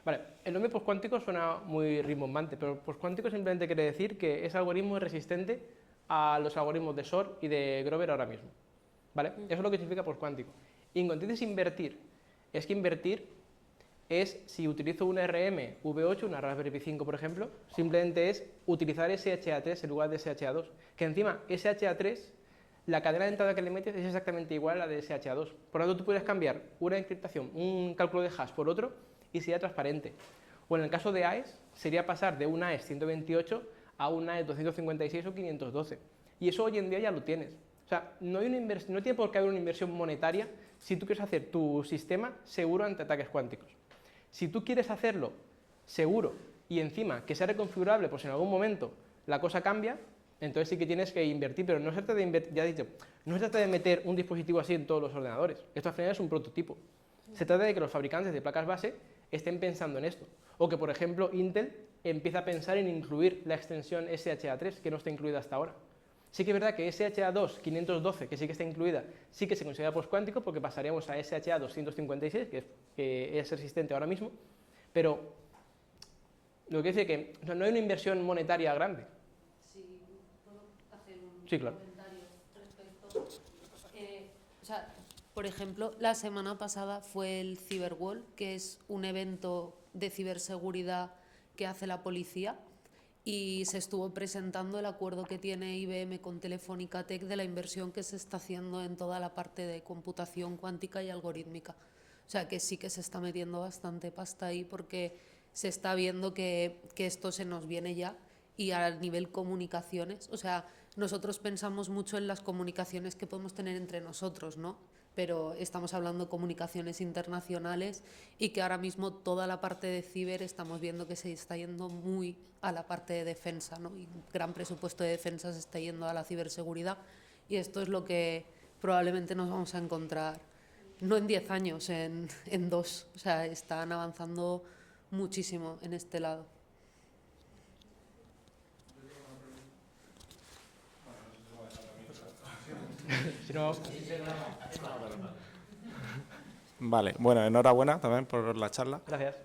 Vale, el nombre postcuántico suena muy rimbombante, pero postcuántico simplemente quiere decir que ese algoritmo es resistente a los algoritmos de Shor y de Grover ahora mismo, ¿vale? Eso es lo que significa postcuántico. Y cuando dices invertir, es que invertir es, si utilizo una RM V8, una Raspberry Pi 5 por ejemplo, simplemente es utilizar SHA-3 en lugar de SHA-2, que encima SHA-3, la cadena de entrada que le metes es exactamente igual a la de SHA-2, por lo tanto tú puedes cambiar una encriptación, un cálculo de hash por otro y sería transparente. O en el caso de AES, sería pasar de un AES 128 a un AES 256 o 512. Y eso hoy en día ya lo tienes. O sea, no tiene por qué haber una inversión monetaria si tú quieres hacer tu sistema seguro ante ataques cuánticos. Si tú quieres hacerlo seguro y encima que sea reconfigurable, pues en algún momento la cosa cambia, entonces sí que tienes que invertir, pero no se trata de ya he dicho, no se trata de meter un dispositivo así en todos los ordenadores. Esto al final es un prototipo. Se trata de que los fabricantes de placas base estén pensando en esto. O que, por ejemplo, Intel empieza a pensar en incluir la extensión SHA-3, que no está incluida hasta ahora. Sí que es verdad que SHA-2 512, que sí que está incluida, sí que se considera postcuántico porque pasaríamos a SHA-256, que es resistente ahora mismo, pero lo que quiere decir que no hay una inversión monetaria grande. Sí, ¿puedo hacer un claro. comentario respecto? O sea, por ejemplo, la semana pasada fue el Cyberwall, que es un evento de ciberseguridad que hace la policía, y se estuvo presentando el acuerdo que tiene IBM con Telefónica Tech de la inversión que se está haciendo en toda la parte de computación cuántica y algorítmica. O sea, que sí que se está metiendo bastante pasta ahí porque se está viendo que esto se nos viene ya, y a nivel comunicaciones, o sea, nosotros pensamos mucho en las comunicaciones que podemos tener entre nosotros, ¿no? Pero estamos hablando de comunicaciones internacionales y que ahora mismo toda la parte de ciber estamos viendo que se está yendo muy a la parte de defensa, ¿no? Y un gran presupuesto de defensa se está yendo a la ciberseguridad, y esto es lo que probablemente nos vamos a encontrar, no en 10 años, en 2. O sea, están avanzando muchísimo en este lado. Si no... Vale, bueno, enhorabuena también por la charla. Gracias.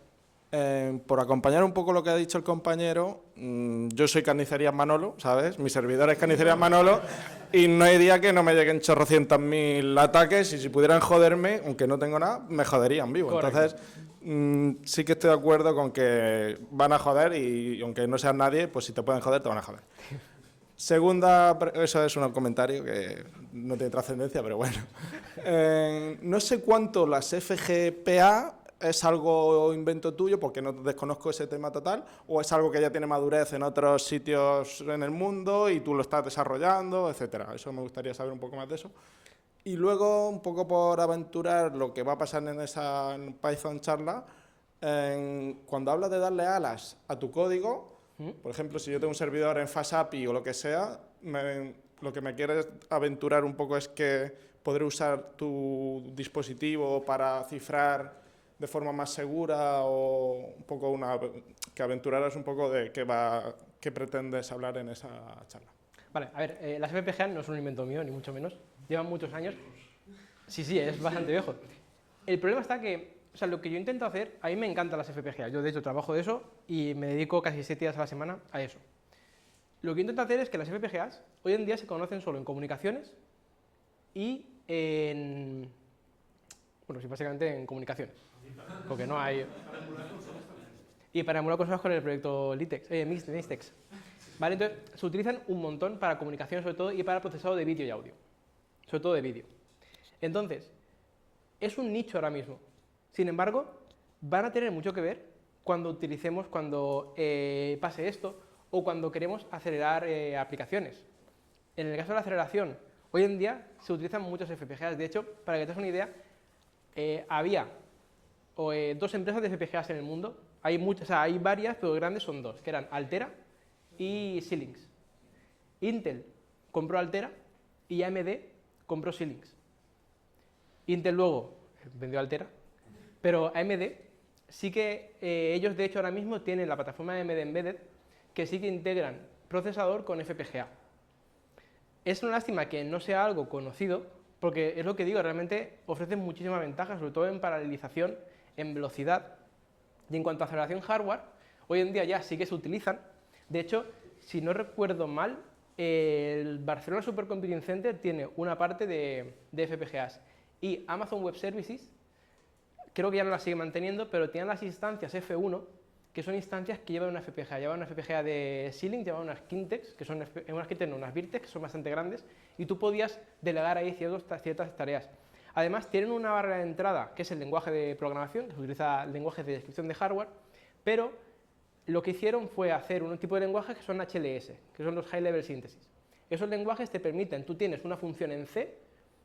Por acompañar un poco lo que ha dicho el compañero, yo soy Carnicerías Manolo, ¿sabes? Mi servidor es Carnicerías Manolo y no hay día que no me lleguen 800.000 ataques, y si pudieran joderme, aunque no tengo nada, me joderían vivo. Correcto. Entonces, sí que estoy de acuerdo con que van a joder, y aunque no seas nadie, pues si te pueden joder, te van a joder. Segunda, eso es un comentario que no tiene trascendencia, pero bueno. No sé cuánto las FGPA es algo invento tuyo, porque no desconozco ese tema total, o es algo que ya tiene madurez en otros sitios en el mundo y tú lo estás desarrollando, etcétera. Eso me gustaría saber un poco más de eso. Y luego, un poco por aventurar lo que va a pasar en esa Python charla, cuando hablas de darle alas a tu código, por ejemplo, si yo tengo un servidor en FastAPI o lo que sea, lo que me quieres aventurar un poco es que podré usar tu dispositivo para cifrar de forma más segura, o un poco que aventuraras un poco de qué pretendes hablar en esa charla. Vale, a ver, las FPGA no son un invento mío, ni mucho menos. Llevan muchos años. Sí, es bastante viejo. El problema está que, o sea, lo que yo intento hacer, a mí me encantan las FPGA. Yo, de hecho, trabajo de eso y me dedico casi 7 días a la semana a eso. Lo que intento hacer es que las FPGAs hoy en día se conocen solo en comunicaciones y en... Bueno, sí, básicamente en comunicaciones. Porque no hay... Y para emular cosas con el proyecto Litex, Mixtex. ¿Vale? Entonces, se utilizan un montón para comunicación sobre todo y para procesado de vídeo y audio. Sobre todo de vídeo. Entonces, es un nicho ahora mismo. Sin embargo, van a tener mucho que ver cuando utilicemos, cuando pase esto o cuando queremos acelerar aplicaciones. En el caso de la aceleración, hoy en día se utilizan muchos FPGAs. De hecho, para que te hagas una idea, había dos empresas de FPGAs en el mundo. Hay muchas, o sea, hay varias, pero grandes son dos, que eran Altera y Xilinx. Intel compró Altera y AMD compró Xilinx. Intel luego vendió Altera, pero AMD sí que ellos de hecho ahora mismo tienen la plataforma de AMD Embedded que sí que integran procesador con FPGA. Es una lástima que no sea algo conocido, porque es lo que digo, realmente ofrecen muchísimas ventajas, sobre todo en paralelización, en velocidad. Y en cuanto a aceleración hardware, hoy en día ya sí que se utilizan. De hecho, si no recuerdo mal, el Barcelona Supercomputing Center tiene una parte de FPGAs. Y Amazon Web Services, creo que ya no la sigue manteniendo, pero tienen las instancias F1, que son instancias que llevan una FPGA. Llevan una FPGA de Xilinx, llevan unas Kintex, que son unas Kintex, no, unas Virtex, que son bastante grandes, y tú podías delegar ahí ciertas tareas. Además, tienen una barrera de entrada, que es el lenguaje de programación, que se utiliza lenguajes de descripción de hardware, pero lo que hicieron fue hacer un tipo de lenguajes que son HLS, que son los High Level Synthesis. Esos lenguajes te permiten, tú tienes una función en C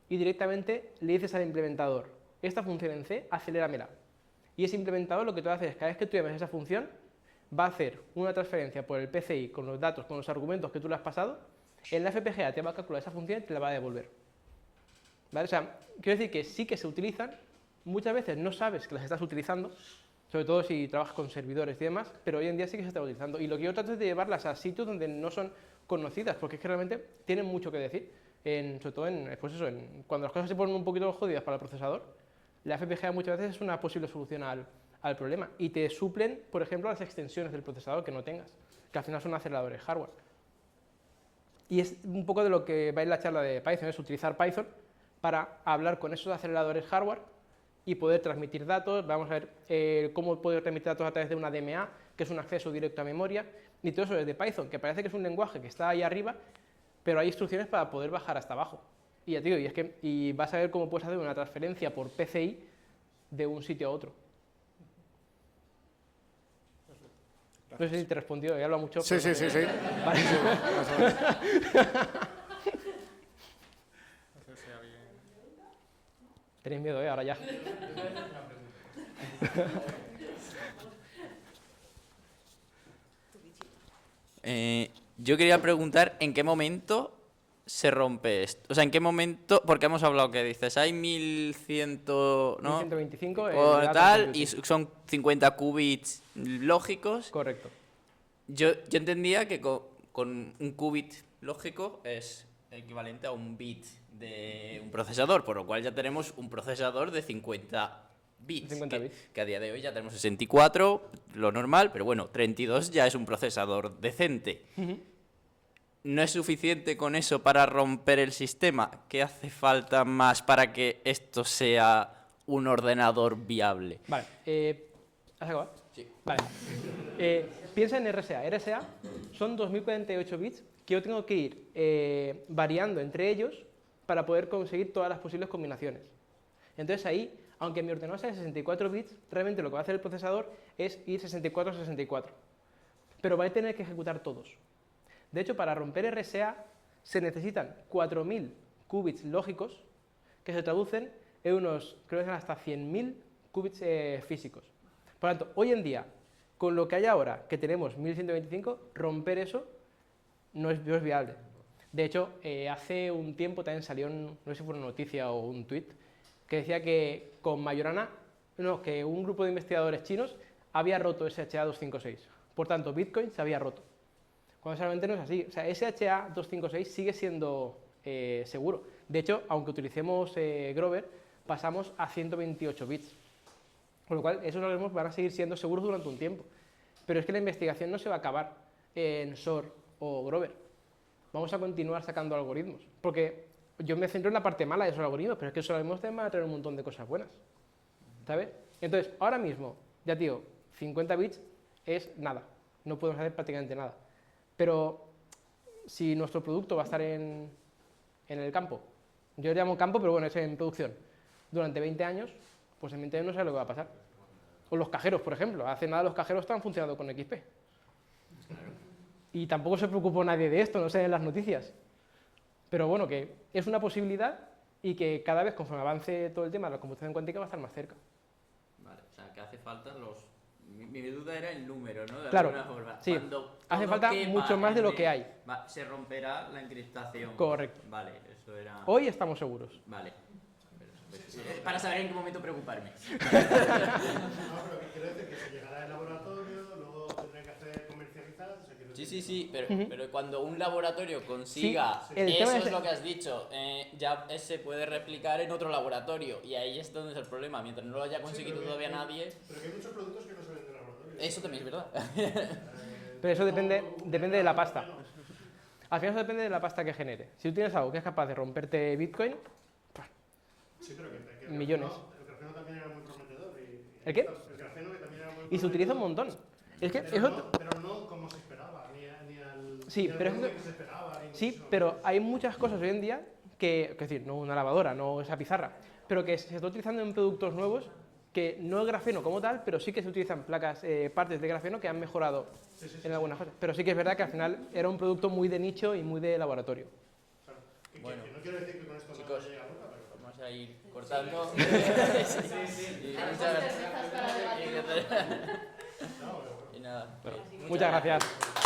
y directamente le dices al implementador, esta función en C, acelerámela. Y ese implementador lo que te va a hacer es, cada vez que tú llames esa función, va a hacer una transferencia por el PCI con los datos, con los argumentos que tú le has pasado, en la FPGA te va a calcular esa función y te la va a devolver. ¿Vale? O sea, quiero decir que sí que se utilizan, muchas veces no sabes que las estás utilizando, sobre todo si trabajas con servidores y demás, pero hoy en día sí que se están utilizando. Y lo que yo trato es de llevarlas a sitios donde no son conocidas, porque es que realmente tienen mucho que decir, sobre todo pues eso, cuando las cosas se ponen un poquito jodidas para el procesador, la FPGA muchas veces es una posible solución al problema. Y te suplen, por ejemplo, las extensiones del procesador que no tengas, que al final son aceleradores hardware. Y es un poco de lo que va en la charla de Python, es utilizar Python para hablar con esos aceleradores hardware y poder transmitir datos. Vamos a ver cómo poder transmitir datos a través de una DMA, que es un acceso directo a memoria, y todo eso desde Python, que parece que es un lenguaje que está ahí arriba, pero hay instrucciones para poder bajar hasta abajo. Y ya te digo, y vas a ver cómo puedes hacer una transferencia por PCI de un sitio a otro. No sé si te he respondido, he hablado mucho. Sí. Vale. Tenéis miedo, ahora ya. Yo quería preguntar en qué momento se rompe esto. O sea, en qué momento, porque hemos hablado que dices, hay 1100, ¿no? 1125 O tal, y son 50 qubits lógicos. Correcto. Yo entendía que con un qubit lógico es equivalente a un bit de un procesador, por lo cual ya tenemos un procesador de 50 bits. 50 bits. Que a día de hoy ya tenemos 64, lo normal, pero bueno, 32 ya es un procesador decente. ¿No es suficiente con eso para romper el sistema? ¿Qué hace falta más para que esto sea un ordenador viable? Vale. ¿Has acabado? Sí. Vale. Piensa en RSA. RSA son 2048 bits que yo tengo que ir variando entre ellos para poder conseguir todas las posibles combinaciones. Entonces ahí, aunque mi ordenador sea de 64 bits, realmente lo que va a hacer el procesador es ir 64 a 64. Pero va a tener que ejecutar todos. De hecho, para romper RSA se necesitan 4000 qubits lógicos que se traducen en unos, creo que son hasta 100.000 qubits físicos. Por lo tanto, hoy en día, con lo que hay ahora, que tenemos 1125, romper eso no es viable. De hecho, hace un tiempo también salió, no sé si fue una noticia o un tweet, que decía que con Majorana, que un grupo de investigadores chinos había roto SHA-256. Por tanto, Bitcoin se había roto. Cuando realmente no es así. O sea, SHA-256 sigue siendo seguro. De hecho, aunque utilicemos Grover, pasamos a 128 bits. Con lo cual, esos algoritmos van a seguir siendo seguros durante un tiempo. Pero es que la investigación no se va a acabar en SOR o Grover. Vamos a continuar sacando algoritmos. Porque yo me centro en la parte mala de esos algoritmos, pero es que esos algoritmos van a traer un montón de cosas buenas. ¿Sabes? Entonces, ahora mismo, ya tío, 50 bits es nada. No podemos hacer prácticamente nada. Pero si nuestro producto va a estar en el campo, yo lo llamo campo, pero bueno, es en producción, durante 20 años, pues en 20 años no sé lo que va a pasar. O los cajeros, por ejemplo. Hace nada los cajeros estaban funcionando con XP. Y tampoco se preocupó nadie de esto, no sé en las noticias. Pero bueno, que es una posibilidad y que cada vez conforme avance todo el tema de la computación cuántica va a estar más cerca. Vale, o sea, que hace falta los... Mi duda era el número, ¿no? De Claro, alguna forma. sí. Cuando Hace todo falta quepa mucho más de en lo que hay. se romperá la encriptación. Correcto. Vale, eso era... Hoy estamos seguros. Vale. Para saber en qué momento preocuparme. No, pero quiero decir que se llegará al laboratorio, luego tendrá que hacer comercializar. O sea, quiero Sí, decir- sí, pero cuando un laboratorio consiga, Sí, el eso tema es es- lo que has dicho, ya se puede replicar en otro laboratorio y ahí es donde es el problema, mientras no lo haya conseguido pero todavía que- nadie, Pero que hay muchos productos que no se venden en laboratorio. eso también es verdad. Pero eso depende de la pasta. Al final eso depende de la pasta que genere. Si tú tienes algo que es capaz de romperte Bitcoin, Sí, pero que millones. El grafeno también era muy prometedor. ¿El qué? El grafeno que también era muy Y se utiliza un montón. Es que pero, eso... pero no como se esperaba, ni al Sí, ni al pero es volumen que- que se esperaba. Ni Sí, mucho. pero hay muchas cosas hoy en día que, es decir, no una lavadora, no esa pizarra, pero que se está utilizando en productos nuevos que no es grafeno como tal, pero sí que se utilizan placas, partes de grafeno que han mejorado en algunas cosas. Pero sí que es verdad que al final era un producto muy de nicho y muy de laboratorio. Claro. Bueno. Que no quiero decir que con esto Chicos, no llega nunca, pero... Vamos a ir cortando. Y Hay muchas cervezas para debatir. y nada. Muchas gracias.